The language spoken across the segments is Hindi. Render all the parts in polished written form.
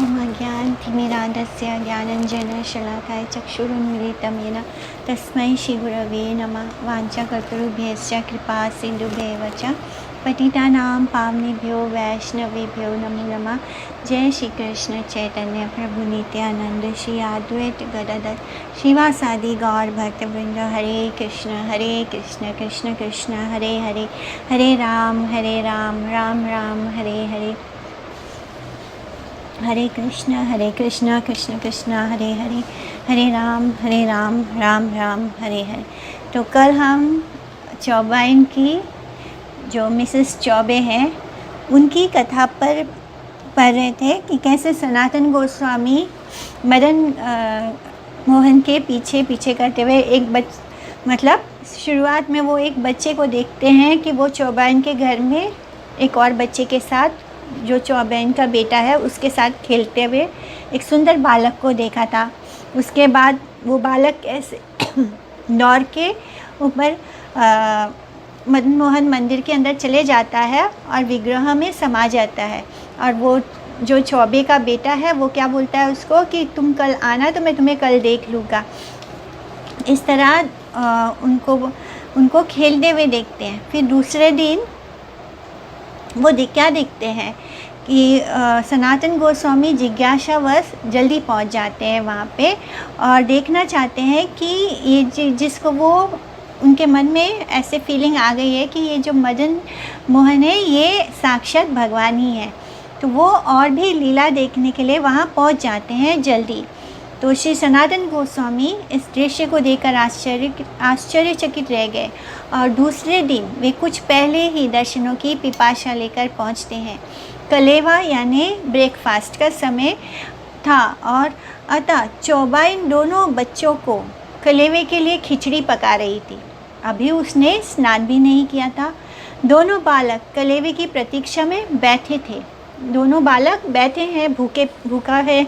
ओम अज्ञानतिमिरान्धस्य ज्ञानाञ्जनशलाकाय चक्षुरुन्मीलितं येन तस्मै श्रीगुरवे नमः। वाञ्छाकल्पतरुभ्यश्च कृपा सिन्धुभ्येव च पतितानां पावनेभ्यो वैष्णवेभ्यो नमो नमः। जय श्री कृष्ण चैतन्य प्रभु नित्यानंद श्री अद्वैत गदाधर श्रीवासादि गौर भक्तवृंद। हरे कृष्ण कृष्ण कृष्ण हरे हरे, हरे राम राम राम हरे हरे, हरे कृष्ण कृष्ण कृष्ण हरे हरे, हरे राम राम राम हरे हरे। तो कल हम चौबाइन की जो मिसेस चौबे हैं उनकी कथा पर पढ़ रहे थे कि कैसे सनातन गोस्वामी मदन मोहन के पीछे करते हुए मतलब शुरुआत में वो एक बच्चे को देखते हैं कि वो चौबाइन के घर में एक और बच्चे के साथ, जो चौबाइन का बेटा है उसके साथ खेलते हुए एक सुंदर बालक को देखा था। उसके बाद वो बालक ऐसे दौड़ के ऊपर मदन मोहन मंदिर के अंदर चले जाता है और विग्रह में समा जाता है। और वो जो चौबे का बेटा है वो क्या बोलता है उसको कि तुम कल आना तो मैं तुम्हें कल देख लूँगा। इस तरह उनको खेलते हुए देखते हैं। फिर दूसरे दिन वो क्या देखते हैं कि सनातन गोस्वामी जिज्ञासावश जल्दी पहुंच जाते हैं वहाँ पे और देखना चाहते हैं कि ये जिसको वो उनके मन में ऐसे फीलिंग आ गई है कि ये जो मदन मोहन है ये साक्षात भगवान ही है। तो वो और भी लीला देखने के लिए वहाँ पहुँच जाते हैं जल्दी। तो श्री सनातन गोस्वामी इस दृश्य को देखकर आश्चर्यचकित रह गए और दूसरे दिन वे कुछ पहले ही दर्शनों की पिपाशा लेकर पहुँचते हैं। कलेवा यानी ब्रेकफास्ट का समय था और अतः चौबाइन दोनों बच्चों को कलेवे के लिए खिचड़ी पका रही थी। अभी उसने स्नान भी नहीं किया था। दोनों बालक कलेवे की प्रतीक्षा में बैठे थे। दोनों बालक बैठे हैं, भूखा है।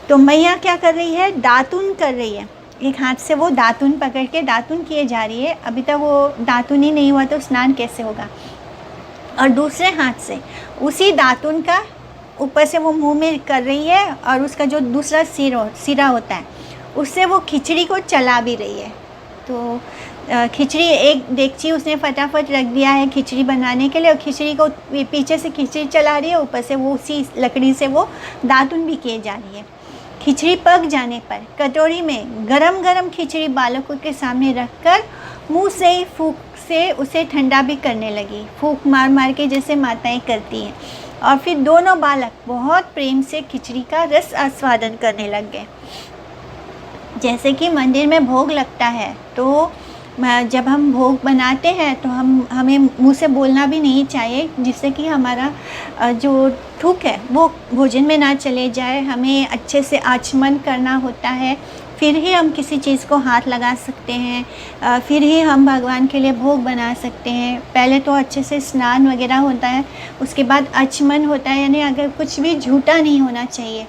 तो मैया क्या कर रही है, दातुन कर रही है। एक हाथ से वो दातुन पकड़ के दातुन किए जा रही है। अभी तक वो दातुन ही नहीं हुआ तो स्नान कैसे होगा। और दूसरे हाथ से उसी दातुन का ऊपर से वो मुंह में कर रही है और उसका जो दूसरा सिरा होता है उससे वो खिचड़ी को चला भी रही है। तो खिचड़ी एक देगची उसने फटाफट रख दिया है खिचड़ी बनाने के लिए और खिचड़ी को पीछे से खिचड़ी चला रही है, ऊपर से वो उसी लकड़ी से वो दातुन भी किए जा रही है। खिचड़ी पक जाने पर कटोरी में गरम गरम खिचड़ी बालकों के सामने रखकर मुंह से ही फूंक से उसे ठंडा भी करने लगी, फूंक मार मार के जैसे माताएं करती हैं। और फिर दोनों बालक बहुत प्रेम से खिचड़ी का रस आस्वादन करने लग गए। जैसे कि मंदिर में भोग लगता है तो जब हम भोग बनाते हैं तो हमें मुंह से बोलना भी नहीं चाहिए, जिससे कि हमारा जो थूक है वो भोजन में ना चले जाए। हमें अच्छे से आचमन करना होता है, फिर ही हम किसी चीज़ को हाथ लगा सकते हैं, फिर ही हम भगवान के लिए भोग बना सकते हैं। पहले तो अच्छे से स्नान वगैरह होता है, उसके बाद आचमन होता है, यानी अगर कुछ भी झूठा नहीं होना चाहिए।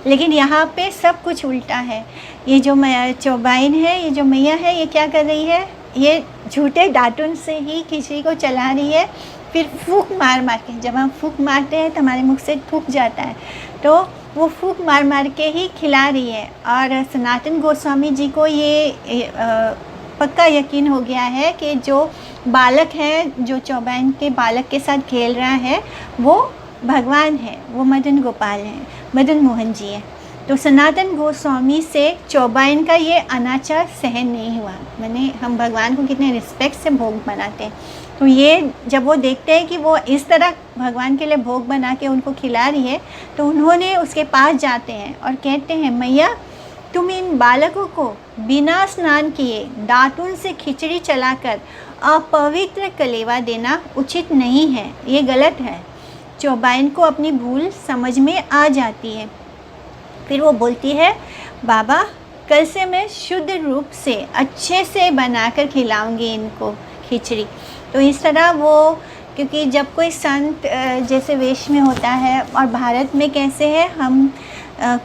लेकिन यहाँ पे सब कुछ उल्टा है। ये जो चौबाइन है, ये जो मैया है, ये क्या कर रही है, ये झूठे दातुन से ही खिचड़ी को चला रही है। फिर फूंक मार मार के, जब हम फूंक मारते हैं तो हमारे मुख से थूक जाता है, तो वो फूंक मार मार के ही खिला रही है। और सनातन गोस्वामी जी को ये पक्का यकीन हो गया है कि जो बालक है, जो चौबाइन के बालक के साथ खेल रहा है वो भगवान है, वो मदन गोपाल हैं, मदन मोहन जी हैं। तो सनातन गोस्वामी से चौबाइन का ये अनाचार सहन नहीं हुआ। मैंने हम भगवान को कितने रिस्पेक्ट से भोग बनाते हैं, तो ये जब वो देखते हैं कि वो इस तरह भगवान के लिए भोग बना के उनको खिला रही है, तो उन्होंने उसके पास जाते हैं और कहते हैं, मैया तुम इन बालकों को बिना स्नान किए दातुन से खिचड़ी चलाकर अपवित्र कलेवा देना उचित नहीं है, ये गलत है। चौबाइन को अपनी भूल समझ में आ जाती है। फिर वो बोलती है, बाबा कल से मैं शुद्ध रूप से अच्छे से बनाकर खिलाऊंगी इनको खिचड़ी। तो इस तरह वो, क्योंकि जब कोई संत जैसे वेश में होता है, और भारत में कैसे है, हम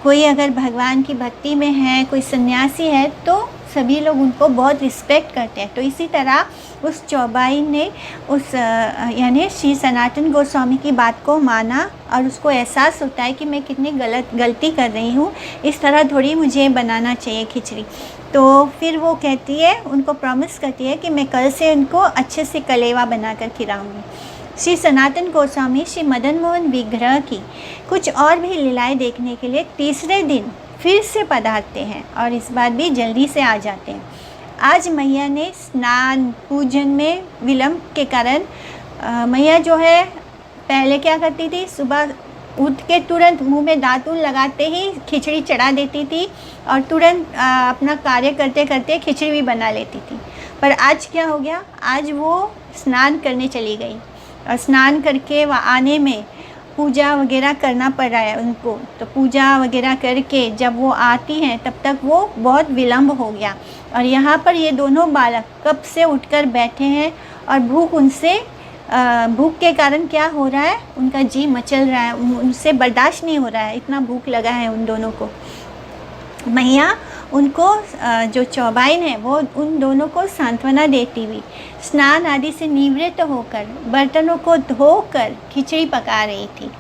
कोई अगर भगवान की भक्ति में है, कोई सन्यासी है, तो सभी लोग उनको बहुत रिस्पेक्ट करते हैं। तो इसी तरह उस चौबाइन ने उस यानी श्री सनातन गोस्वामी की बात को माना और उसको एहसास होता है कि मैं कितनी गलती कर रही हूँ, इस तरह थोड़ी मुझे बनाना चाहिए खिचड़ी। तो फिर वो कहती है, उनको प्रॉमिस करती है कि मैं कल से उनको अच्छे से कलेवा बनाकर खिलाऊंगी। श्री सनातन गोस्वामी श्री मदन मोहन विग्रह की कुछ और भी लीलाएं देखने के लिए तीसरे दिन फिर से पधारते हैं और इस बार भी जल्दी से आ जाते हैं। आज मैया ने स्नान पूजन में विलम्ब के कारण मैया जो है पहले क्या करती थी, सुबह उठ के तुरंत मुंह में दातून लगाते ही खिचड़ी चढ़ा देती थी और तुरंत अपना कार्य करते करते खिचड़ी भी बना लेती थी। पर आज क्या हो गया, आज वो स्नान करने चली गई और स्नान करके वह आने में पूजा वगैरह करना पड़ रहा है उनको। तो पूजा वगैरह करके जब वो आती हैं तब तक वो बहुत विलम्ब हो गया और यहाँ पर ये दोनों बालक कब से उठकर बैठे हैं और भूख के कारण क्या हो रहा है, उनका जी मचल रहा है, उनसे बर्दाश्त नहीं हो रहा है, इतना भूख लगा है उन दोनों को। मैया उनको जो चौबाइन है वो उन दोनों को सांत्वना देती हुई स्नान आदि से निवृत्त होकर बर्तनों को धोकर खिचड़ी पका रही थी।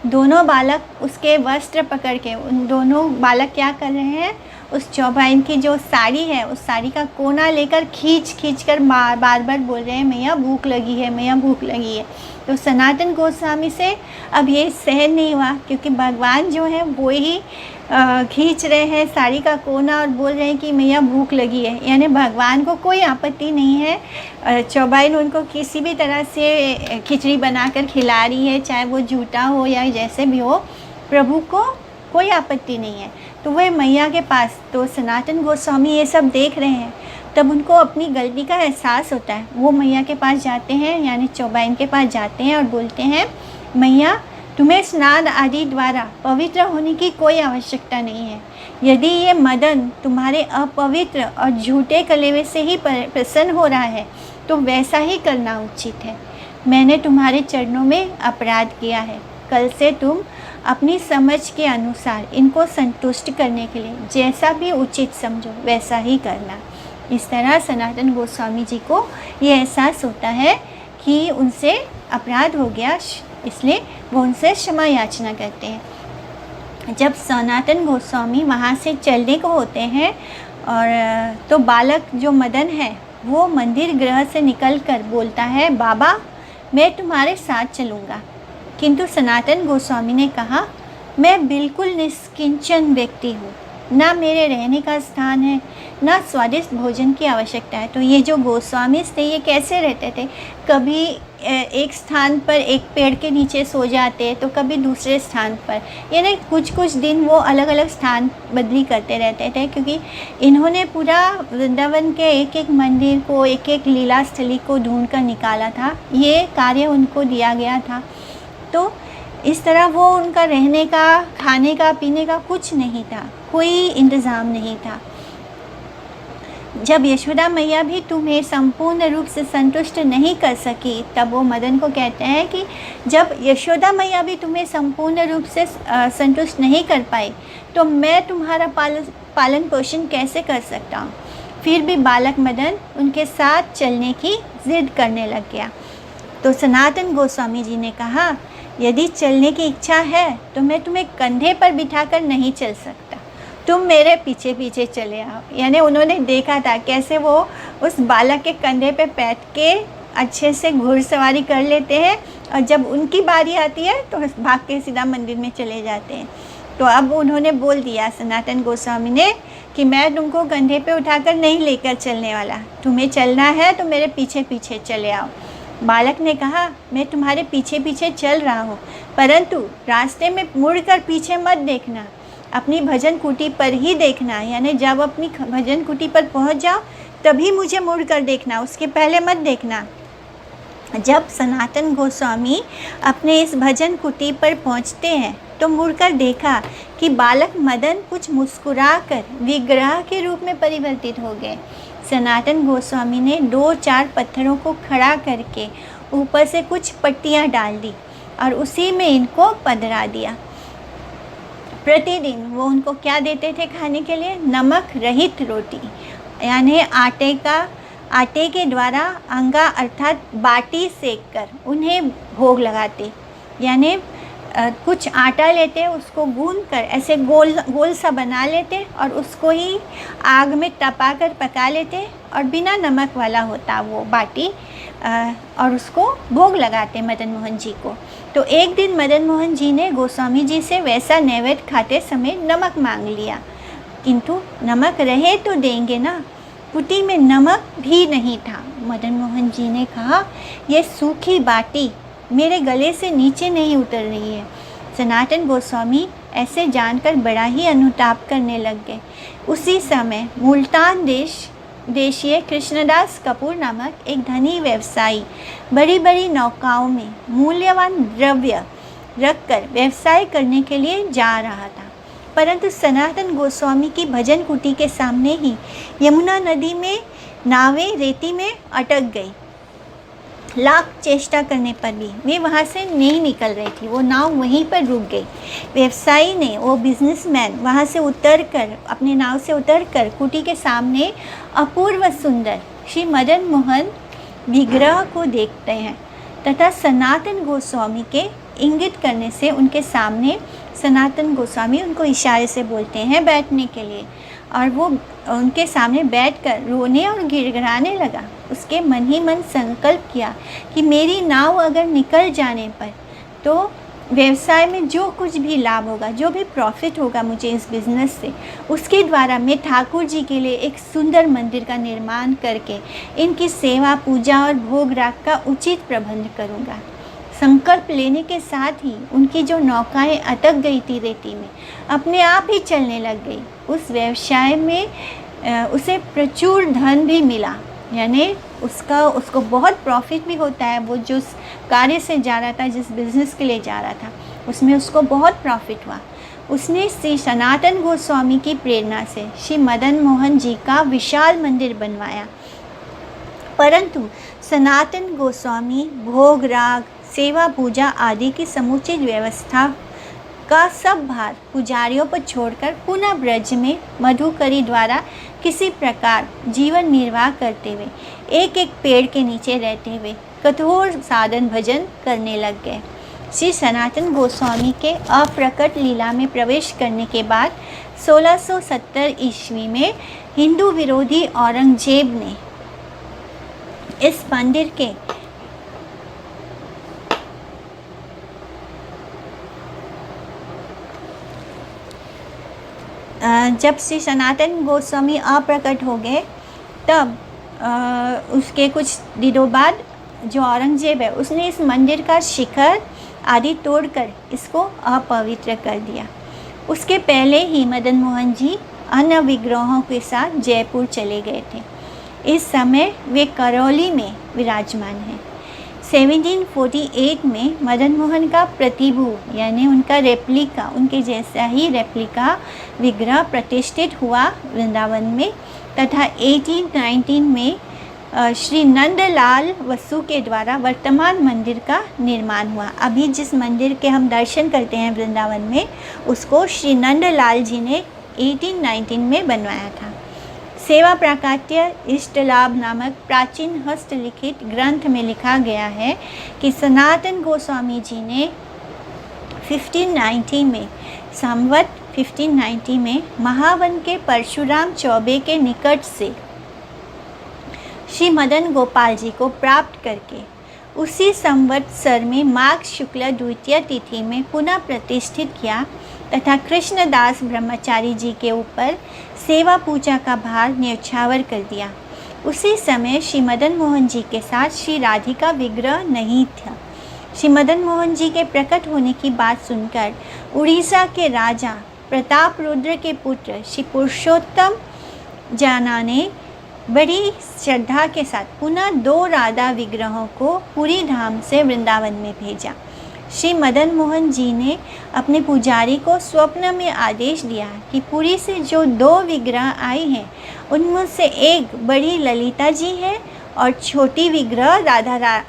दोनों बालक उसके वस्त्र पकड़ के, उन दोनों बालक क्या कर रहे हैं, उस चौबाइन की जो साड़ी है उस साड़ी का कोना लेकर खींच कर बार बार बोल रहे हैं, मैया भूख लगी है, मैया भूख लगी है। तो सनातन गोस्वामी से अब ये सहन नहीं हुआ, क्योंकि भगवान जो है वो ही खींच रहे हैं साड़ी का कोना और बोल रहे हैं कि मैया भूख लगी है। यानी भगवान को कोई आपत्ति नहीं है, चौबाइन उनको किसी भी तरह से खिचड़ी बनाकर खिला रही है, चाहे वो झूठा हो या जैसे भी हो, प्रभु को कोई आपत्ति नहीं है। तो वह मैया के पास, तो सनातन गोस्वामी ये सब देख रहे हैं, तब उनको अपनी गलती का एहसास होता है। वो मैया के पास जाते हैं, यानी चौबाइन के पास जाते हैं और बोलते हैं, मैया तुम्हें स्नान आदि द्वारा पवित्र होने की कोई आवश्यकता नहीं है। यदि ये मदन तुम्हारे अपवित्र और झूठे कलेवे से ही प्रसन्न हो रहा है तो वैसा ही करना उचित है। मैंने तुम्हारे चरणों में अपराध किया है। कल से तुम अपनी समझ के अनुसार इनको संतुष्ट करने के लिए जैसा भी उचित समझो वैसा ही करना। इस तरह सनातन गोस्वामी जी को ये एहसास होता है कि उनसे अपराध हो गया, इसलिए वो उनसे क्षमा याचना करते हैं। जब सनातन गोस्वामी वहाँ से चलने को होते हैं और तो बालक जो मदन है वो मंदिर गृह से निकलकर बोलता है, बाबा मैं तुम्हारे साथ चलूँगा। किंतु सनातन गोस्वामी ने कहा, मैं बिल्कुल निष्किंचन व्यक्ति हूँ, ना मेरे रहने का स्थान है, ना स्वादिष्ट भोजन की आवश्यकता है। तो ये जो गोस्वामी थे ये कैसे रहते थे, कभी एक स्थान पर एक पेड़ के नीचे सो जाते तो कभी दूसरे स्थान पर, यानी कुछ दिन वो अलग अलग स्थान बदली करते रहते थे, क्योंकि इन्होंने पूरा वृंदावन के एक एक मंदिर को, एक एक लीला स्थली को ढूंढ कर निकाला था। ये कार्य उनको दिया गया था। तो इस तरह वो उनका रहने का, खाने का, पीने का कुछ नहीं था, कोई इंतज़ाम नहीं था। जब यशोदा मैया भी तुम्हें संपूर्ण रूप से संतुष्ट नहीं कर सकी, तब वो मदन को कहते हैं कि जब यशोदा मैया भी तुम्हें संपूर्ण रूप से संतुष्ट नहीं कर पाई तो मैं तुम्हारा पालन पोषण कैसे कर सकता हूँ। फिर भी बालक मदन उनके साथ चलने की जिद करने लग गया। तो सनातन गोस्वामी जी ने कहा, यदि चलने की इच्छा है तो मैं तुम्हें कंधे पर बिठाकर नहीं चल सकता, तुम मेरे पीछे पीछे चले आओ। यानी उन्होंने देखा था कैसे वो उस बालक के कंधे पे बैठ के अच्छे से घुड़सवारी कर लेते हैं और जब उनकी बारी आती है तो भाग के सीधा मंदिर में चले जाते हैं। तो अब उन्होंने बोल दिया सनातन गोस्वामी ने कि मैं तुमको कंधे पे उठाकर नहीं लेकर चलने वाला, तुम्हें चलना है तो मेरे पीछे पीछे चले आओ। बालक ने कहा, मैं तुम्हारे पीछे पीछे चल रहा हूँ, परंतु रास्ते में मुड़कर पीछे मत देखना, अपनी भजन कुटी पर ही देखना। यानी जब अपनी भजन कुटी पर पहुँच जाओ तभी मुझे मुड़कर देखना, उसके पहले मत देखना। जब सनातन गोस्वामी अपने इस भजन कुटी पर पहुँचते हैं तो मुड़कर देखा कि बालक मदन कुछ मुस्कुराकर विग्रह के रूप में परिवर्तित हो गए। सनातन गोस्वामी ने 2-4 पत्थरों को खड़ा करके ऊपर से कुछ पट्टियाँ डाल दी और उसी में इनको पधरा दिया। प्रतिदिन वो उनको क्या देते थे खाने के लिए, नमक रहित रोटी यानी आटे के द्वारा अंगा अर्थात बाटी सेक कर उन्हें भोग लगाते। यानी कुछ आटा लेते, उसको गूंद कर ऐसे गोल गोल सा बना लेते और उसको ही आग में तपा कर पका लेते और बिना नमक वाला होता वो बाटी, और उसको भोग लगाते मदन मोहन जी को। तो एक दिन मदन मोहन जी ने गोस्वामी जी से वैसा नैवेद्य खाते समय नमक मांग लिया, किंतु नमक रहे तो देंगे ना, कुटी में नमक भी नहीं था। मदन मोहन जी ने कहा, ये सूखी बाटी मेरे गले से नीचे नहीं उतर रही है। सनातन गोस्वामी ऐसे जानकर बड़ा ही अनुताप करने लग गए। उसी समय मुल्तान देशीय कृष्णदास कपूर नामक एक धनी व्यवसायी बड़ी बड़ी नौकाओं में मूल्यवान द्रव्य रखकर व्यवसाय करने के लिए जा रहा था, परंतु सनातन गोस्वामी की भजन कुटी के सामने ही यमुना नदी में नावें रेती में अटक गई। लाख चेष्टा करने पर भी वे वहाँ से नहीं निकल रही थी, वो नाव वहीं पर रुक गई। व्यवसायी ने, वो बिजनेसमैन वहाँ से उतरकर, अपने नाव से उतरकर कुटी के सामने अपूर्व सुंदर श्री मदन मोहन विग्रह को देखते हैं तथा सनातन गोस्वामी के इंगित करने से उनके सामने सनातन गोस्वामी उनको इशारे से बोलते हैं बैठने के लिए, और वो उनके सामने बैठकर रोने और गिड़गिड़ाने लगा। उसके मन ही मन संकल्प किया कि मेरी नाव अगर निकल जाने पर तो व्यवसाय में जो कुछ भी लाभ होगा, जो भी प्रॉफिट होगा मुझे इस बिज़नेस से, उसके द्वारा मैं ठाकुर जी के लिए एक सुंदर मंदिर का निर्माण करके इनकी सेवा पूजा और भोग राग का उचित प्रबंध करूँगा। संकल्प लेने के साथ ही उनकी जो नौकाएं अटक गई थी रेती में, अपने आप ही चलने लग गई। उस व्यवसाय में उसे प्रचुर धन भी मिला, यानी उसको बहुत प्रॉफिट भी होता है। वो जिस कार्य से जा रहा था, जिस बिज़नेस के लिए जा रहा था, उसमें उसको बहुत प्रॉफिट हुआ। उसने श्री सनातन गोस्वामी की प्रेरणा से श्री मदन मोहन जी का विशाल मंदिर बनवाया, परंतु सनातन गोस्वामी भोग राग, सेवा पूजा आदि की समुचित व्यवस्था का सब भार पुजारियों पर छोड़कर पुनः ब्रज में मधुकरी द्वारा किसी प्रकार जीवन निर्वाह करते हुए, एक एक पेड़ के नीचे रहते हुए कठोर साधन भजन करने लग गए। श्री सनातन गोस्वामी के अप्रकट लीला में प्रवेश करने के बाद 1670 ईस्वी में हिंदू विरोधी औरंगजेब ने इस मंदिर के जब श्री सनातन गोस्वामी अप्रकट हो गए, तब उसके कुछ दिनों बाद जो औरंगजेब है उसने इस मंदिर का शिखर आदि तोड़कर इसको अपवित्र कर दिया। उसके पहले ही मदन मोहन जी अन्य विग्रहों के साथ जयपुर चले गए थे। इस समय वे करौली में विराजमान हैं। 1748 में मदन मोहन का प्रतिभू यानी उनका रेप्लिका, उनके जैसा ही रेप्लिका विग्रह प्रतिष्ठित हुआ वृंदावन में, तथा 1819 में श्री नंदलाल वसु के द्वारा वर्तमान मंदिर का निर्माण हुआ। अभी जिस मंदिर के हम दर्शन करते हैं वृंदावन में, उसको श्री नंदलाल जी ने 1819 में बनवाया था। सेवा प्राकाट्य इष्ट लाभ नामक प्राचीन हस्तलिखित ग्रंथ में लिखा गया है कि सनातन गोस्वामी जी ने 1590 में, संवत 1590 में महावन के परशुराम चौबे के निकट से श्री मदन गोपाल जी को प्राप्त करके उसी संवत्सर में माघ शुक्ल द्वितीय तिथि में पुनः प्रतिष्ठित किया तथा कृष्णदास ब्रह्मचारी जी के ऊपर सेवा पूजा का भार न्यौछावर कर दिया। उसी समय श्री मदन मोहन जी के साथ श्री राधिका विग्रह नहीं था। श्री मदन मोहन जी के प्रकट होने की बात सुनकर उड़ीसा के राजा प्रताप रुद्र के पुत्र श्री पुरुषोत्तम जाना ने बड़ी श्रद्धा के साथ पुनः 2 राधा विग्रहों को पुरी धाम से वृंदावन में भेजा। श्री मदन मोहन जी ने अपने पुजारी को स्वप्न में आदेश दिया कि पुरी से जो 2 विग्रह आई हैं उनमें से एक बड़ी ललिता जी है और छोटी विग्रह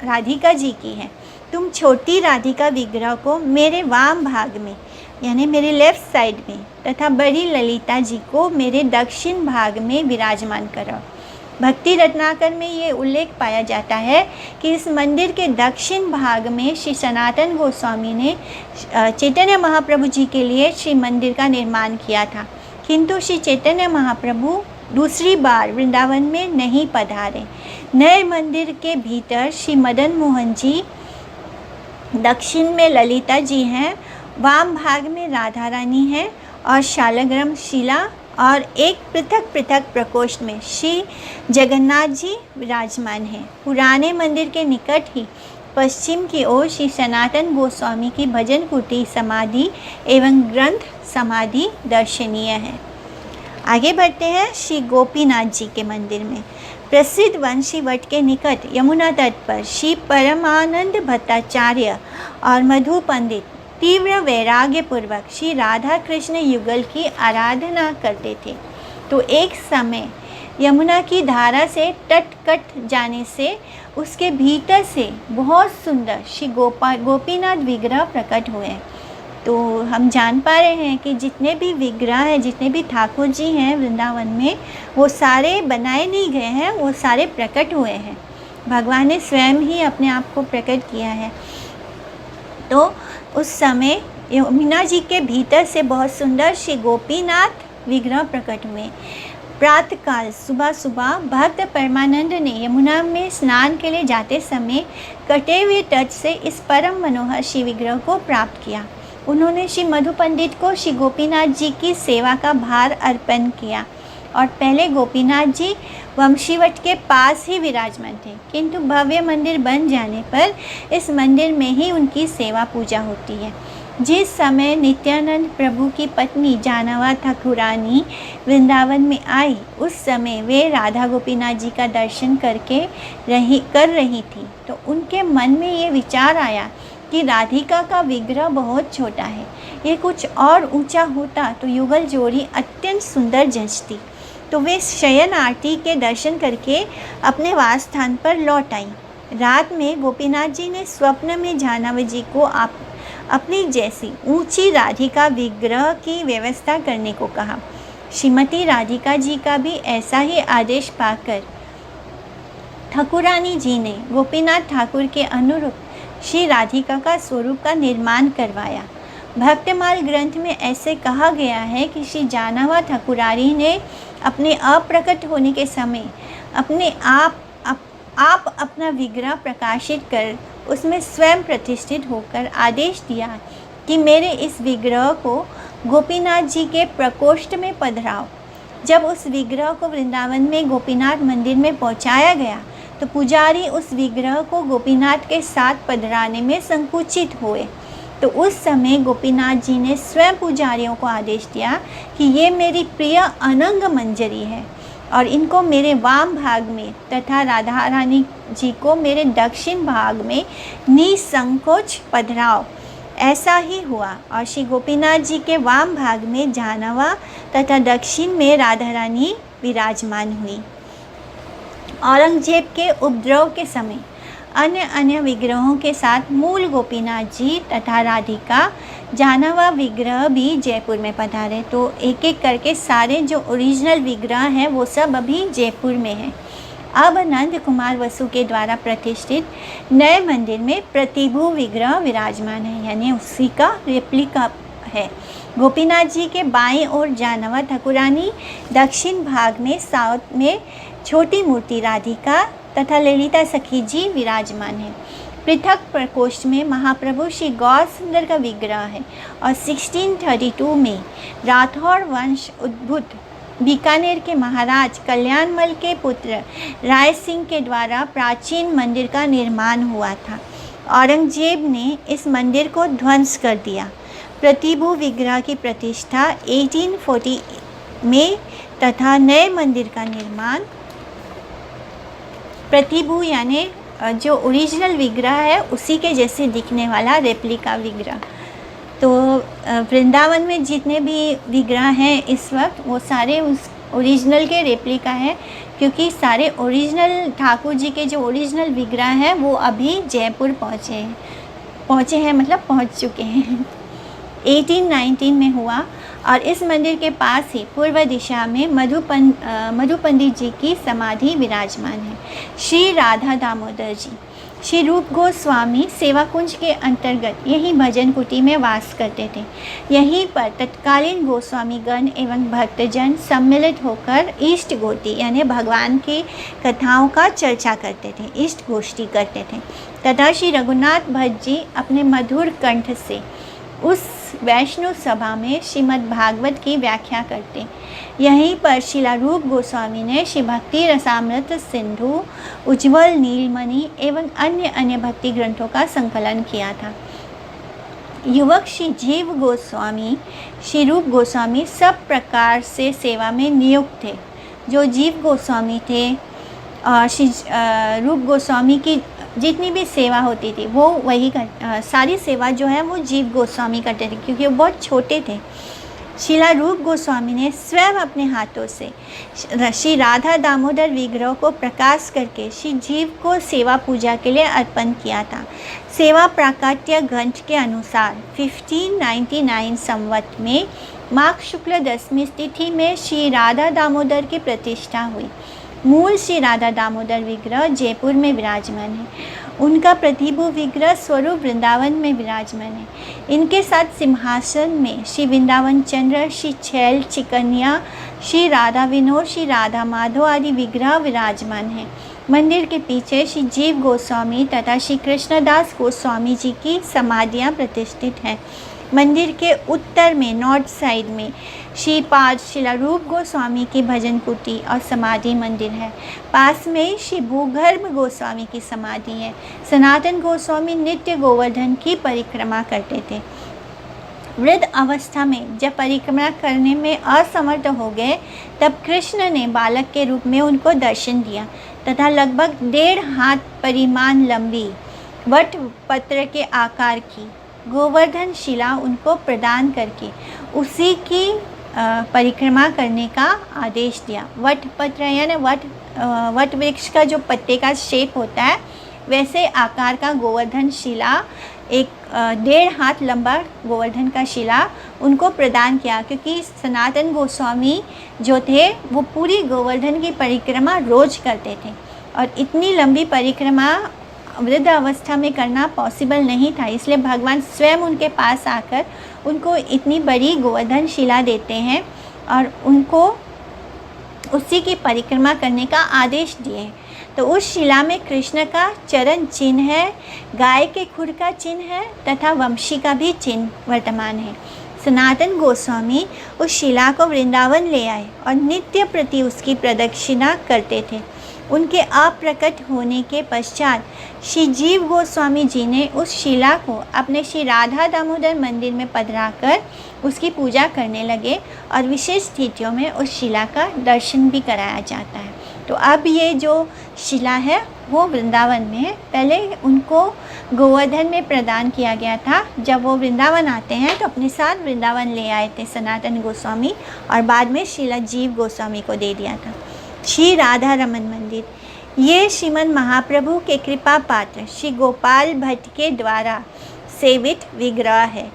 राधिका जी की है। तुम छोटी राधिका विग्रह को मेरे वाम भाग में यानी मेरे लेफ़्ट साइड में, तथा बड़ी ललिता जी को मेरे दक्षिण भाग में विराजमान करो। भक्ति रत्नाकर में ये उल्लेख पाया जाता है कि इस मंदिर के दक्षिण भाग में श्री सनातन गोस्वामी ने चैतन्य महाप्रभु जी के लिए श्री मंदिर का निर्माण किया था, किंतु श्री चैतन्य महाप्रभु दूसरी बार वृंदावन में नहीं पधारे। नए मंदिर के भीतर श्री मदन मोहन जी, दक्षिण में ललिता जी हैं, वाम भाग में राधा रानी है और शालग्राम शिला, और एक पृथक पृथक प्रकोष्ठ में श्री जगन्नाथ जी विराजमान हैं। पुराने मंदिर के निकट ही पश्चिम की ओर श्री सनातन गोस्वामी की भजन कुटी समाधि एवं ग्रंथ समाधि दर्शनीय है। आगे बढ़ते हैं श्री गोपीनाथ जी के मंदिर में। प्रसिद्ध वंशी वट के निकट यमुना तट पर श्री परमानंद भट्टाचार्य और मधु पंडित तीव्र वैराग्य पूर्वक श्री राधा कृष्ण युगल की आराधना करते थे। तो एक समय यमुना की धारा से तट कट जाने से उसके भीतर से बहुत सुंदर श्री गोपीनाथ विग्रह प्रकट हुए। तो हम जान पा रहे हैं कि जितने भी विग्रह हैं, जितने भी ठाकुर जी हैं वृंदावन में, वो सारे बनाए नहीं गए हैं, वो सारे प्रकट हुए हैं। भगवान ने स्वयं ही अपने आप को प्रकट किया है। तो उस समय यमुना जी के भीतर से बहुत सुंदर श्री गोपीनाथ विग्रह प्रकट हुए। प्रातःकाल सुबह सुबह भक्त परमानंद ने यमुना में स्नान के लिए जाते समय कटे हुए तट से इस परम मनोहर श्री विग्रह को प्राप्त किया। उन्होंने श्री मधु पंडित को श्री गोपीनाथ जी की सेवा का भार अर्पण किया और पहले गोपीनाथ जी वंशीवट के पास ही विराजमान थे, किंतु भव्य मंदिर बन जाने पर इस मंदिर में ही उनकी सेवा पूजा होती है। जिस समय नित्यानंद प्रभु की पत्नी जानवा ठाकुरानी वृंदावन में आई, उस समय वे राधा गोपीनाथ जी का दर्शन कर रही थी। तो उनके मन में ये विचार आया कि राधिका का विग्रह बहुत छोटा है, ये कुछ और ऊंचा होता तो युगल जोड़ी अत्यंत सुंदर जचती। तो वे शयन आरती के दर्शन करके अपने वास स्थान पर लौट आई। रात में गोपीनाथ जी ने स्वप्न में जानवी जी को अपनी जैसी ऊंची राधिका विग्रह की व्यवस्था करने को कहा। श्रीमती राधिका जी का भी ऐसा ही आदेश पाकर ठाकुरानी जी ने गोपीनाथ ठाकुर के अनुरूप श्री राधिका का स्वरूप का निर्माण करवाया। भक्तमाल ग्रंथ में ऐसे कहा गया है कि श्री जानवा ठाकुरानी ने अपने अप्रकट होने के समय अपने आप अपना विग्रह प्रकाशित कर उसमें स्वयं प्रतिष्ठित होकर आदेश दिया कि मेरे इस विग्रह को गोपीनाथ जी के प्रकोष्ठ में पधराओ। जब उस विग्रह को वृंदावन में गोपीनाथ मंदिर में पहुंचाया गया तो पुजारी उस विग्रह को गोपीनाथ के साथ पधराने में संकुचित हुए। तो उस समय गोपीनाथ जी ने स्वयं पुजारियों को आदेश दिया कि ये मेरी प्रिय अनंग मंजरी है और इनको मेरे वाम भाग में तथा राधा रानी जी को मेरे दक्षिण भाग में निसंकोच पधराओ। ऐसा ही हुआ और श्री गोपीनाथ जी के वाम भाग में जानवा तथा दक्षिण में राधा रानी विराजमान हुई। औरंगजेब के उपद्रव के समय अन्य विग्रहों के साथ मूल गोपीनाथ जी तथा राधिका जानवा विग्रह भी जयपुर में पधारे। तो एक एक करके सारे जो ओरिजिनल विग्रह हैं वो सब अभी जयपुर में हैं। अब नंद कुमार वसु के द्वारा प्रतिष्ठित नए मंदिर में प्रतिभू विग्रह विराजमान है, यानी उसी का रेप्लिका है। गोपीनाथ जी के बाएं ओर जानवा ठाकुरानी, दक्षिण भाग में साउथ में छोटी मूर्ति राधिका तथा ललिता सखी जी विराजमान है। पृथक प्रकोष्ठ में महाप्रभु श्री गौर सुंदर का विग्रह है और 1632 में राठौड़ वंश उद्भूत बीकानेर के महाराज कल्याणमल के पुत्र राय सिंह के द्वारा प्राचीन मंदिर का निर्माण हुआ था। औरंगजेब ने इस मंदिर को ध्वंस कर दिया। प्रतिभू विग्रह की प्रतिष्ठा 1840 में तथा नए मंदिर का निर्माण प्रतिभू यानी जो ओरिजिनल विग्रह है उसी के जैसे दिखने वाला रेप्लिका विग्रह। तो वृंदावन में जितने भी विग्रह हैं इस वक्त वो सारे उस ओरिजिनल के रेप्लिका हैं, क्योंकि सारे ओरिजिनल ठाकुर जी के जो ओरिजिनल विग्रह हैं वो अभी जयपुर पहुँचे हैं मतलब पहुँच चुके हैं। 1819 में हुआ और इस मंदिर के पास ही पूर्व दिशा में मधु पंडित जी की समाधि विराजमान है। श्री राधा दामोदर जी श्री रूप गोस्वामी सेवा कुंज के अंतर्गत यही भजन कुटी में वास करते थे। यहीं पर तत्कालीन गोस्वामी गण एवं भक्तजन सम्मिलित होकर इष्ट गोष्ठी यानी भगवान की कथाओं का चर्चा करते थे, इष्ट गोष्ठी करते थे तथा श्री रघुनाथ भट्ट जी अपने मधुर कंठ से उस वैष्णव सभा में श्रीमद् भागवत की व्याख्या करते। यहीं पर शिला रूप गोस्वामी ने श्री भक्ति रसामृत सिंधु, उज्ज्वल नीलमणि एवं अन्य भक्ति ग्रंथों का संकलन किया था। युवक श्री जीव गोस्वामी, श्री रूप गोस्वामी सब प्रकार से सेवा में नियुक्त थे। जो जीव गोस्वामी थे, श्री रूप गोस्वामी की जितनी भी सेवा होती थी वो वही सारी सेवा जो है वो जीव गोस्वामी करते थे, क्योंकि वो बहुत छोटे थे। शिला रूप गोस्वामी ने स्वयं अपने हाथों से श्री राधा दामोदर विग्रह को प्रकाश करके श्री जीव को सेवा पूजा के लिए अर्पण किया था। सेवा प्राकट्य ग्रंथ के अनुसार 1599 संवत में माघ शुक्ल दशमी तिथि में श्री राधा दामोदर की प्रतिष्ठा हुई। मूल श्री राधा दामोदर विग्रह जयपुर में विराजमान है। उनका प्रतिभू विग्रह स्वरूप वृंदावन में विराजमान है। इनके साथ सिंहासन में श्री वृंदावन चंद्र, श्री छैल चिकनिया, श्री राधा विनोद, श्री राधा माधव आदि विग्रह विराजमान हैं। मंदिर के पीछे श्री जीव गोस्वामी तथा श्री कृष्णदास गोस्वामी जी की समाधियां प्रतिष्ठित हैं। मंदिर के उत्तर में नॉर्थ साइड में श्री पाद शिला रूप गोस्वामी की भजन कुटी और समाधि मंदिर है। पास में ही श्री भूगर्भ गोस्वामी की समाधि है। सनातन गोस्वामी नित्य गोवर्धन की परिक्रमा करते थे। वृद्ध अवस्था में जब परिक्रमा करने में असमर्थ हो गए तब कृष्ण ने बालक के रूप में उनको दर्शन दिया तथा लगभग 1.5 हाथ परिमाण लंबी वट पत्र के आकार की गोवर्धन शिला उनको प्रदान करके उसी की परिक्रमा करने का आदेश दिया। वट पत्र यानी वट वृक्ष का जो पत्ते का शेप होता है वैसे आकार का गोवर्धन शिला, एक 1.5 हाथ लंबा गोवर्धन का शिला उनको प्रदान किया, क्योंकि सनातन गोस्वामी जो थे वो पूरी गोवर्धन की परिक्रमा रोज करते थे और इतनी लंबी परिक्रमा वृद्ध अवस्था में करना पॉसिबल नहीं था। इसलिए भगवान स्वयं उनके पास आकर उनको इतनी बड़ी गोवर्धन शिला देते हैं और उनको उसी की परिक्रमा करने का आदेश दिए। तो उस शिला में कृष्ण का चरण चिन्ह है, गाय के खुर का चिन्ह है तथा वंशी का भी चिन्ह वर्तमान है। सनातन गोस्वामी उस शिला को वृंदावन ले आए और नित्य प्रति उसकी प्रदक्षिणा करते थे। उनके अप्रकट होने के पश्चात श्री जीव गोस्वामी जी ने उस शिला को अपने श्री राधा दामोदर मंदिर में पधराकर उसकी पूजा करने लगे और विशेष स्थितियों में उस शिला का दर्शन भी कराया जाता है। तो अब ये जो शिला है वो वृंदावन में है। पहले उनको गोवर्धन में प्रदान किया गया था। जब वो वृंदावन आते हैं तो अपने साथ वृंदावन ले आए थे सनातन गोस्वामी और बाद में शिला जीव गोस्वामी को दे दिया था। श्री राधा रमन मंदिर ये श्रीमद् महाप्रभु के कृपा पात्र श्री गोपाल भट्ट के द्वारा सेवित विग्रह है।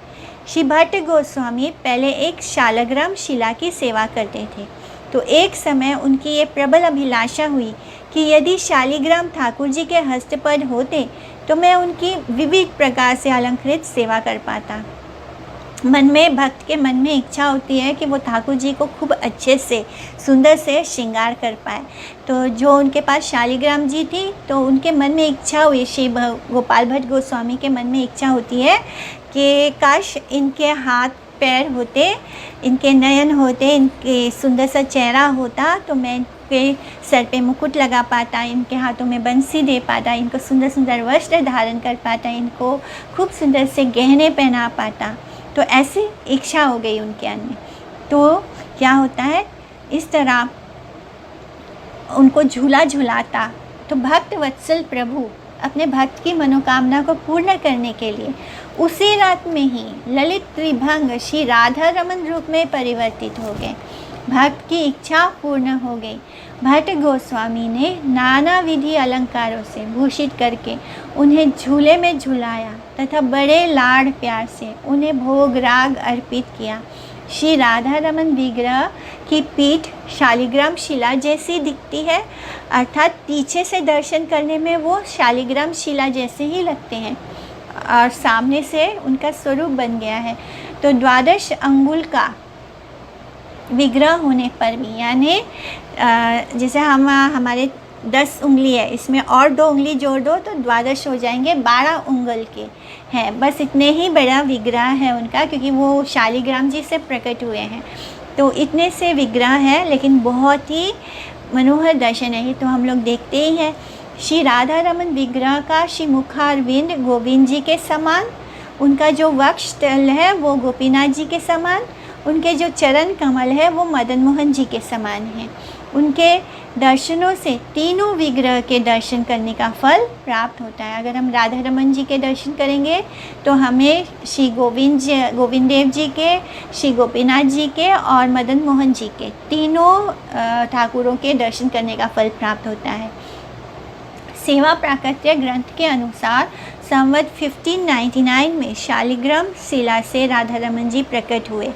श्री भट्ट गोस्वामी पहले एक शालग्राम शिला की सेवा करते थे। तो एक समय उनकी ये प्रबल अभिलाषा हुई कि यदि शालिग्राम ठाकुर जी के हस्तपद होते तो मैं उनकी विविध प्रकार से अलंकृत सेवा कर पाता। भक्त के मन में इच्छा होती है कि वो ठाकुर जी को खूब अच्छे से सुंदर से श्रृंगार कर पाए। तो जो उनके पास शालिग्राम जी थी तो उनके मन में इच्छा हुई, श्री गोपाल भट्ट गोस्वामी के मन में इच्छा होती है कि काश इनके हाथ पैर होते, इनके नयन होते, इनके सुंदर सा चेहरा होता तो मैं इनके सर पे मुकुट लगा पाता, इनके हाथों में बंसी दे पाता, इनको सुंदर सुंदर वस्त्र धारण कर पाता, इनको खूब सुंदर से गहने पहना पाता। तो ऐसी इच्छा हो गई उनके अंदर में। तो क्या होता है, इस तरह उनको झूला झुलाता तो भक्त वत्सल प्रभु अपने भक्त की मनोकामना को पूर्ण करने के लिए उसी रात में ही ललित त्रिभंग श्री राधा रमन रूप में परिवर्तित हो गए। भक्त की इच्छा पूर्ण हो गई। भट्ट गोस्वामी ने नाना विधि अलंकारों से भूषित करके उन्हें झूले में झुलाया तथा बड़े लाड़ प्यार से उन्हें भोग राग अर्पित किया। श्री राधा रमन विग्रह की पीठ शालिग्राम शिला जैसी दिखती है, अर्थात पीछे से दर्शन करने में वो शालिग्राम शिला जैसे ही लगते हैं और सामने से उनका स्वरूप बन गया है। तो 12 अंगुल का विग्रह होने पर भी, यानी जैसे हमारे 10 उंगली है, इसमें और 2 उंगली जोड़ दो तो 12 हो जाएंगे, 12 उंगल के हैं। बस इतने ही बड़ा विग्रह है उनका, क्योंकि वो शालिग्राम जी से प्रकट हुए हैं। तो इतने से विग्रह है, लेकिन बहुत ही मनोहर दर्शन है। तो हम लोग देखते ही हैं श्री राधा रमन विग्रह का श्री मुखारविंद गोविंद जी के समान, उनका जो वक्ष तल है वो गोपीनाथ जी के समान, उनके जो चरण कमल है वो मदन मोहन जी के समान है। उनके दर्शनों से तीनों विग्रह के दर्शन करने का फल प्राप्त होता है। अगर हम राधा रमन जी के दर्शन करेंगे तो हमें श्री गोविंद देव जी के, श्री गोपीनाथ जी के और मदन मोहन जी के तीनों ठाकुरों के दर्शन करने का फल प्राप्त होता है। सेवा प्राकट्य ग्रंथ के अनुसार संवत 1599 में शालिग्राम शिला से राधा रमन जी प्रकट हुए।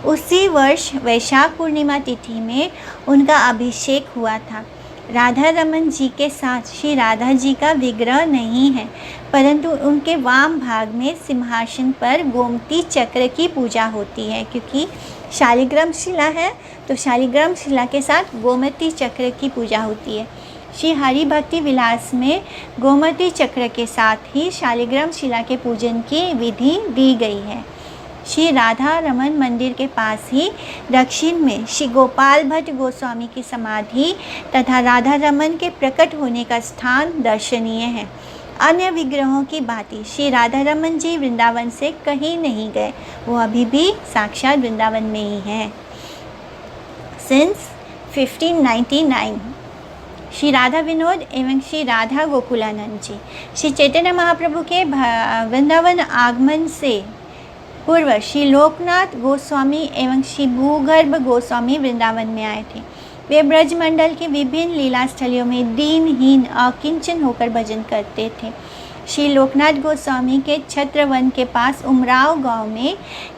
उसी वर्ष वैशाख पूर्णिमा तिथि में उनका अभिषेक हुआ था। राधा रमन जी के साथ श्री राधा जी का विग्रह नहीं है, परंतु उनके वाम भाग में सिंहासन पर गोमती चक्र की पूजा होती है। क्योंकि शालिग्राम शिला है तो शालिग्राम शिला के साथ गोमती चक्र की पूजा होती है। श्री हरि भक्ति विलास में गोमती चक्र के साथ ही शालिग्राम शिला के पूजन की विधि दी गई है। श्री राधा रमन मंदिर के पास ही दक्षिण में श्री गोपाल भट्ट गोस्वामी की समाधि तथा राधा रमन के प्रकट होने का स्थान दर्शनीय है। अन्य विग्रहों की भांति श्री राधा रमन जी वृंदावन से कहीं नहीं गए, वो अभी भी साक्षात वृंदावन में ही हैं। सिंस 1599 श्री राधा विनोद एवं श्री राधा गोकुलानंद जी श्री चैतन्य महाप्रभु के वृंदावन आगमन से पूर्व श्री लोकनाथ गोस्वामी एवं श्री भूगर्भ गोस्वामी वृंदावन में आए थे। वे ब्रजमंडल की विभिन्न लीला स्थलियों में दीनहीन अकिंचन होकर भजन करते थे। श्री लोकनाथ गोस्वामी के छत्रवन के पास उमराव गांव में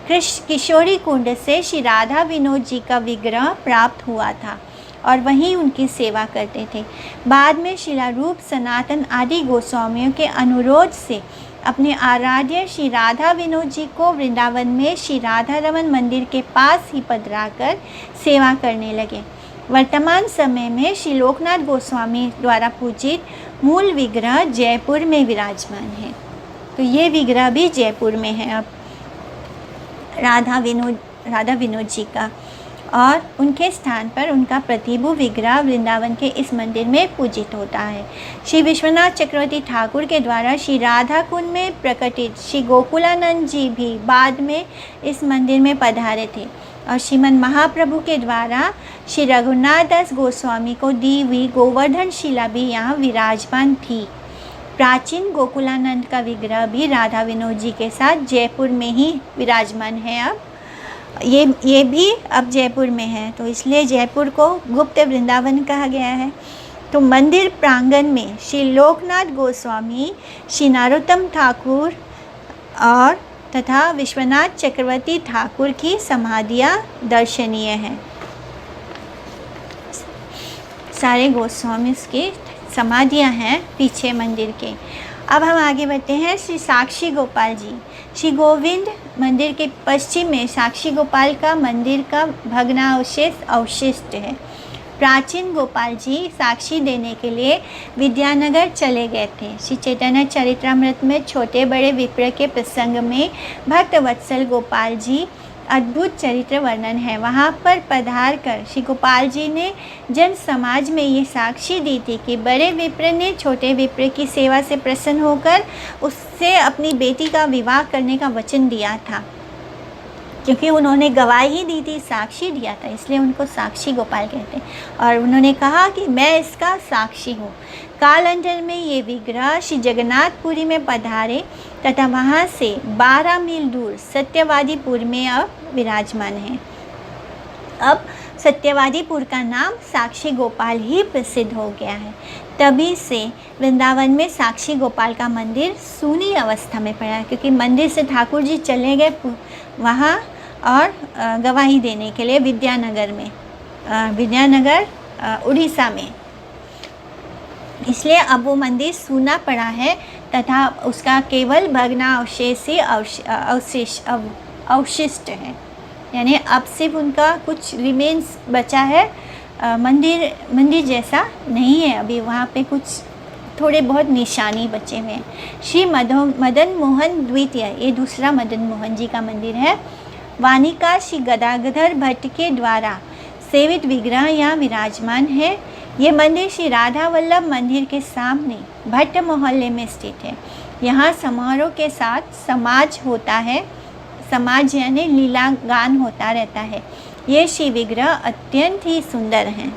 किशोरी कुंड से श्री राधा विनोद जी का विग्रह प्राप्त हुआ था और वहीं उनकी सेवा करते थे। बाद में शिला रूप सनातन आदि गोस्वामियों के अनुरोध से अपने आराध्य श्री राधा विनोद जी को वृंदावन में श्री राधा रमन मंदिर के पास ही पधराकर सेवा करने लगे। वर्तमान समय में श्री लोकनाथ गोस्वामी द्वारा पूजित मूल विग्रह जयपुर में विराजमान है। तो ये विग्रह भी जयपुर में है अब राधा विनोद जी का, और उनके स्थान पर उनका प्रतिभू विग्रह वृंदावन के इस मंदिर में पूजित होता है। श्री विश्वनाथ चक्रवर्ती ठाकुर के द्वारा श्री राधा कुंड में प्रकटित श्री गोकुलानंद जी भी बाद में इस मंदिर में पधारे थे और श्रीमन महाप्रभु के द्वारा श्री रघुनाथ दास गोस्वामी को दी हुई गोवर्धन शिला भी यहाँ विराजमान थी। प्राचीन गोकुलानंद का विग्रह भी राधा विनोद जी के साथ जयपुर में ही विराजमान है। अब ये भी अब जयपुर में है, तो इसलिए जयपुर को गुप्त वृंदावन कहा गया है। तो मंदिर प्रांगण में श्री लोकनाथ गोस्वामी, श्री नरोत्तम ठाकुर और तथा विश्वनाथ चक्रवर्ती ठाकुर की समाधियाँ दर्शनीय हैं। सारे गोस्वामी की समाधियाँ हैं पीछे मंदिर के। अब हम आगे बढ़ते हैं श्री साक्षी गोपाल जी। श्री गोविंद मंदिर के पश्चिम में साक्षी गोपाल का मंदिर का भग्नावशेष अवशिष्ट है। प्राचीन गोपाल जी साक्षी देने के लिए विद्यानगर चले गए थे। श्री चैतन्य चरित्रामृत में छोटे बड़े विप्र के प्रसंग में भक्त वत्सल गोपाल जी अद्भुत चरित्र वर्णन है। वहाँ पर पधार कर श्री गोपाल जी ने जन समाज में ये साक्षी दी थी कि बड़े विप्र ने छोटे विप्र की सेवा से प्रसन्न होकर उससे अपनी बेटी का विवाह करने का वचन दिया था। क्योंकि उन्होंने गवाही दी थी, साक्षी दिया था, इसलिए उनको साक्षी गोपाल कहते हैं। और उन्होंने कहा कि मैं इसका साक्षी हूँ। कालांतर में ये विग्रह श्री जगन्नाथपुरी में पधारे तथा वहाँ से 12 मील दूर सत्यवादीपुर में अब विराजमान है। अब सत्यवादीपुर का नाम साक्षी गोपाल ही प्रसिद्ध हो गया है। तभी से वृंदावन में साक्षी गोपाल का मंदिर सूनी अवस्था में पड़ा, क्योंकि मंदिर से ठाकुर जी चले गए वहाँ और गवाही देने के लिए विद्यानगर में, विद्यानगर उड़ीसा में। इसलिए अब वो मंदिर सूना पड़ा है तथा उसका केवल भग्नावशेष ही अवशिष्ट है, यानी अब सिर्फ उनका कुछ रिमेन्स बचा है। मंदिर जैसा नहीं है, अभी वहाँ पे कुछ थोड़े बहुत निशानी बचे हुए हैं। श्री मदन मोहन द्वितीय, ये दूसरा मदन मोहन जी का मंदिर है। वानिका श्री गदाधर भट्ट के द्वारा सेवित विग्रह यहाँ विराजमान है। ये मंदिर श्री राधा वल्लभ मंदिर के सामने भट्ट मोहल्ले में स्थित है। यहाँ समारोह के साथ समाज होता है, समाज यानी लीला गान होता रहता है। ये श्री विग्रह अत्यंत ही सुंदर हैं।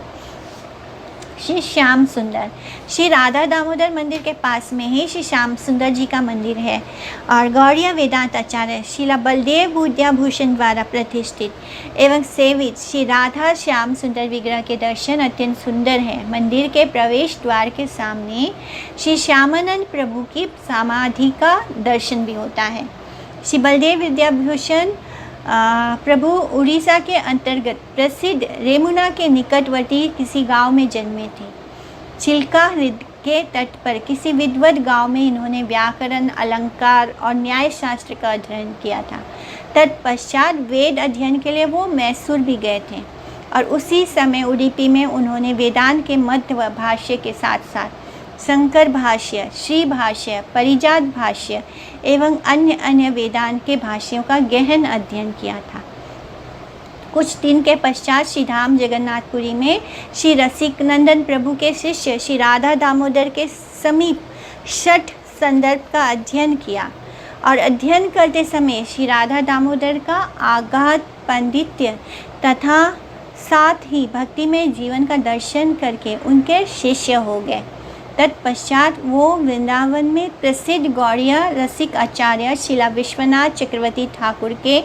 श्री श्याम सुंदर, श्री राधा दामोदर मंदिर के पास में ही श्री श्याम सुंदर जी का मंदिर है और गौड़िया वेदांत आचार्य श्रीला बलदेव विद्याभूषण द्वारा प्रतिष्ठित एवं सेवित श्री राधा श्याम सुंदर विग्रह के दर्शन अत्यंत सुंदर है। मंदिर के प्रवेश द्वार के सामने श्री श्यामानंद प्रभु की समाधि का दर्शन भी होता है। श्री बलदेव विद्याभूषण प्रभु उड़ीसा के अंतर्गत प्रसिद्ध रेमुना के निकटवर्ती किसी गांव में जन्मे थे। चिल्का हृद के तट पर किसी विद्वत गांव में इन्होंने व्याकरण, अलंकार और न्याय शास्त्र का अध्ययन किया था। तत्पश्चात वेद अध्ययन के लिए वो मैसूर भी गए थे और उसी समय उडुपी में उन्होंने वेदांत के मध्य भाष्य के साथ साथ शंकर भाष्य, श्री भाष्य, परिजात भाष्य एवं अन्य वेदांत के भाष्यों का गहन अध्ययन किया था। कुछ दिन के पश्चात श्री धाम जगन्नाथपुरी में श्री रसिकनंदन प्रभु के शिष्य श्री राधा दामोदर के समीप छठ संदर्भ का अध्ययन किया और अध्ययन करते समय श्री राधा दामोदर का आगाध पांडित्य तथा साथ ही भक्तिमय जीवन का दर्शन करके उनके शिष्य हो गए। तत्पश्चात वो वृंदावन में प्रसिद्ध गौड़िया रसिक आचार्य शिला विश्वनाथ चक्रवर्ती ठाकुर के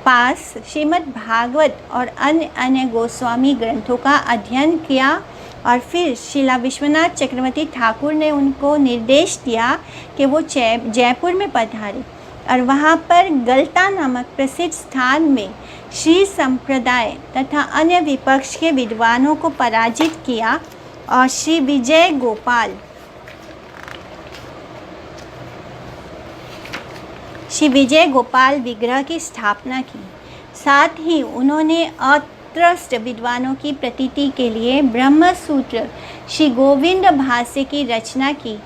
पास श्रीमद् भागवत और अन्य गोस्वामी ग्रंथों का अध्ययन किया और फिर शिला विश्वनाथ चक्रवर्ती ठाकुर ने उनको निर्देश दिया कि वो जयपुर में पधारे और वहाँ पर गलता नामक प्रसिद्ध स्थान में श्री संप्रदाय तथा अन्य विपक्ष के विद्वानों को पराजित किया और श्री विजय गोपाल विग्रह की स्थापना की। साथ ही उन्होंने अत्रस्त विद्वानों की प्रतीति के लिए ब्रह्म सूत्र श्री गोविंद भाष्य की रचना की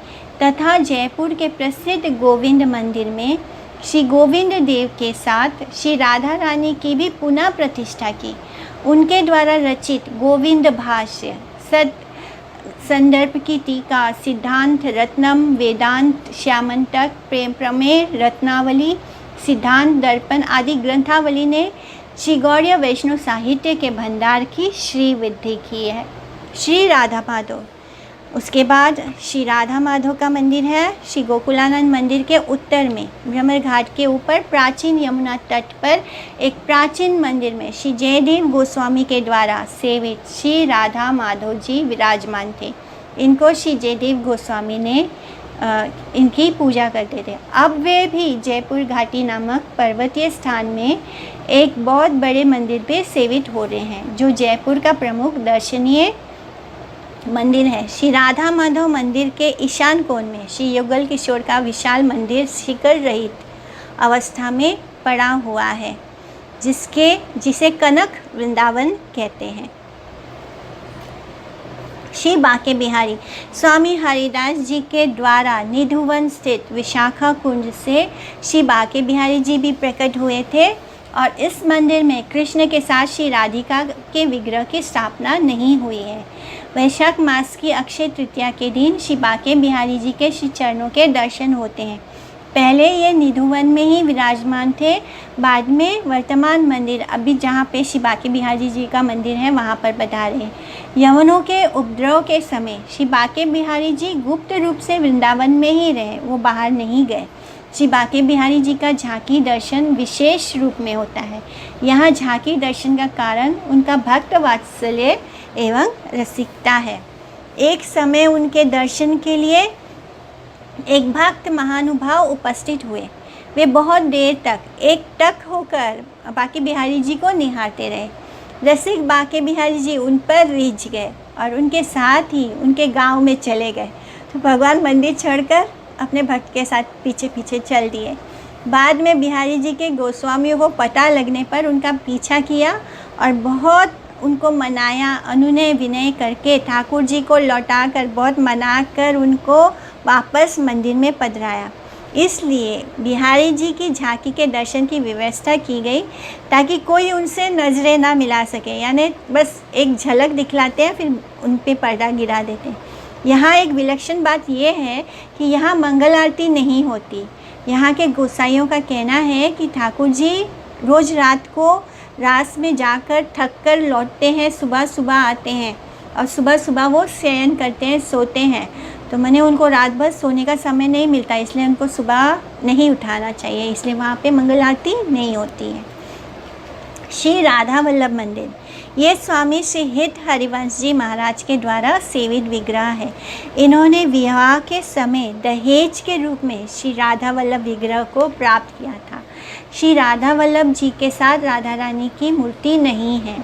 तथा जयपुर के प्रसिद्ध गोविंद मंदिर में श्री गोविंद देव के साथ श्री राधा रानी की भी पुनः प्रतिष्ठा की। उनके द्वारा रचित गोविंद भाष्य, सत संदर्भ की टीका, सिद्धांत रत्नम, वेदांत श्यामंतक, प्रेम प्रमेय रत्नावली, सिद्धांत दर्पण आदि ग्रंथावली ने श्री गौड़ीय वैष्णव साहित्य के भंडार की श्री वृद्धि की है। श्री राधा माधव, उसके बाद श्री राधा माधव का मंदिर है श्री गोकुलानंद मंदिर के उत्तर में भ्रमर घाट के ऊपर प्राचीन यमुना तट पर एक प्राचीन मंदिर में श्री जयदेव गोस्वामी के द्वारा सेवित श्री राधा माधव जी विराजमान थे। इनको श्री जयदेव गोस्वामी ने इनकी पूजा करते थे। अब वे भी जयपुर घाटी नामक पर्वतीय स्थान में एक बहुत बड़े मंदिर पे सेवित हो रहे हैं, जो जयपुर का प्रमुख दर्शनीय मंदिर है। श्री राधा माधव मंदिर के ईशान कोण में श्री युगल किशोर का विशाल मंदिर शिखर रहित अवस्था में पड़ा हुआ है, जिसे कनक वृंदावन कहते हैं। श्री बांके बिहारी स्वामी हरिदास जी के द्वारा निधुवन स्थित विशाखा कुंज से श्री बांके बिहारी जी भी प्रकट हुए थे और इस मंदिर में कृष्ण के साथ श्री राधिका के विग्रह की स्थापना नहीं हुई है। वैशाख मास की अक्षय तृतीया के दिन श्री बांके बिहारी जी के श्री चरणों के दर्शन होते हैं। पहले ये निधुवन में ही विराजमान थे, बाद में वर्तमान मंदिर अभी जहाँ पे श्री बांके बिहारी जी का मंदिर है वहाँ पर पधारे। यवनों के उपद्रव के समय श्री बांके बिहारी जी गुप्त रूप से वृंदावन में ही रहे, वो बाहर नहीं गए। श्री बांके बिहारी जी का झांकी दर्शन विशेष रूप में होता है। यहाँ झांकी दर्शन का कारण उनका भक्त वात्सल्य एवं रसिकता है। एक समय उनके दर्शन के लिए एक भक्त महानुभाव उपस्थित हुए। वे बहुत देर तक एकटक होकर बांके बिहारी जी को निहारते रहे। रसिक बांके बिहारी जी उन पर रिझ गए और उनके साथ ही उनके गांव में चले गए। तो भगवान मंदिर छोड़कर अपने भक्त के साथ पीछे पीछे चल दिए। बाद में बिहारी जी के गोस्वामियों को पता लगने पर उनका पीछा किया और बहुत उनको मनाया, अनुनय विनय करके ठाकुर जी को लौटाकर बहुत मनाकर उनको वापस मंदिर में पधराया। इसलिए बिहारी जी की झांकी के दर्शन की व्यवस्था की गई ताकि कोई उनसे नज़रें ना मिला सके, यानी बस एक झलक दिखलाते हैं फिर उन पे पर्दा गिरा देते हैं। यहाँ एक विलक्षण बात यह है कि यहाँ मंगल आरती नहीं होती। यहाँ के गोसाइयों का कहना है कि ठाकुर जी रोज़ रात को रास में जाकर थक कर लौटते हैं, सुबह सुबह आते हैं और सुबह सुबह वो शयन करते हैं, सोते हैं। तो मैंने उनको रात भर सोने का समय नहीं मिलता, इसलिए उनको सुबह नहीं उठाना चाहिए, इसलिए वहाँ पे मंगल आरती नहीं होती है। श्री राधा वल्लभ मंदिर, ये स्वामी श्री हित हरिवंश जी महाराज के द्वारा सेवित विग्रह है। इन्होंने विवाह के समय दहेज के रूप में श्री राधा वल्लभ विग्रह को प्राप्त किया था। श्री राधा वल्लभ जी के साथ राधा रानी की मूर्ति नहीं है।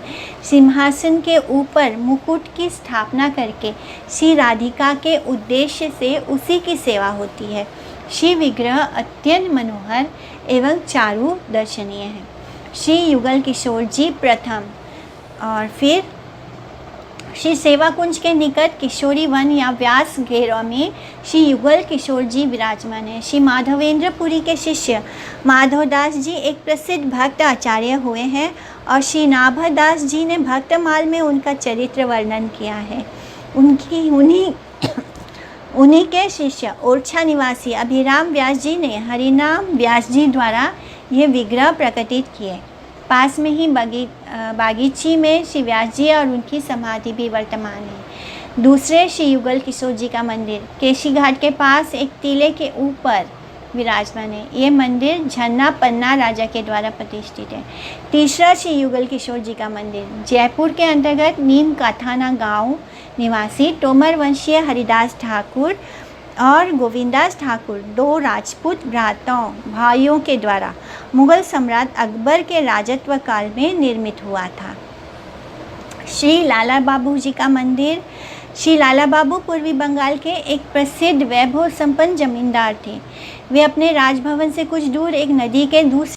सिंहासन के ऊपर मुकुट की स्थापना करके श्री राधिका के उद्देश्य से उसी की सेवा होती है। श्री विग्रह अत्यंत मनोहर एवं चारु दर्शनीय है। श्री युगल किशोर जी प्रथम, और फिर श्री सेवा कुंज के निकट किशोरी वन या व्यास घेरा में श्री युगल किशोर जी विराजमान है। श्री माधवेंद्रपुरी के शिष्य माधवदास जी एक प्रसिद्ध भक्त आचार्य हुए हैं और श्री नाभदास जी ने भक्तमाल में उनका चरित्र वर्णन किया है। उन्हीं के शिष्य ओरछा निवासी अभिराम व्यास जी ने हरिनाम व्यास जी द्वारा ये विग्रह प्रकटित किए। पास में ही बागीची में श्री व्यास जी और उनकी समाधि भी वर्तमान है। दूसरे श्री युगल किशोर जी का मंदिर केशी घाट के पास एक टीले के ऊपर विराजमान है। ये मंदिर झन्ना पन्ना राजा के द्वारा प्रतिष्ठित है। तीसरा श्री युगल किशोर जी का मंदिर जयपुर के अंतर्गत नीम काथाना गांव निवासी तोमर वंशीय हरिदास ठाकुर और गोविंदास ठाकुर, दो राजपूत भ्राताओं भाइयों के द्वारा मुगल सम्राट अकबर के राजत्व काल में निर्मित हुआ था। श्री लाला बाबू जी का मंदिर, श्री लाला बाबू पूर्वी बंगाल के एक प्रसिद्ध वैभव संपन्न जमींदार थे। वे अपने राजभवन से कुछ दूर एक नदी के दूसरे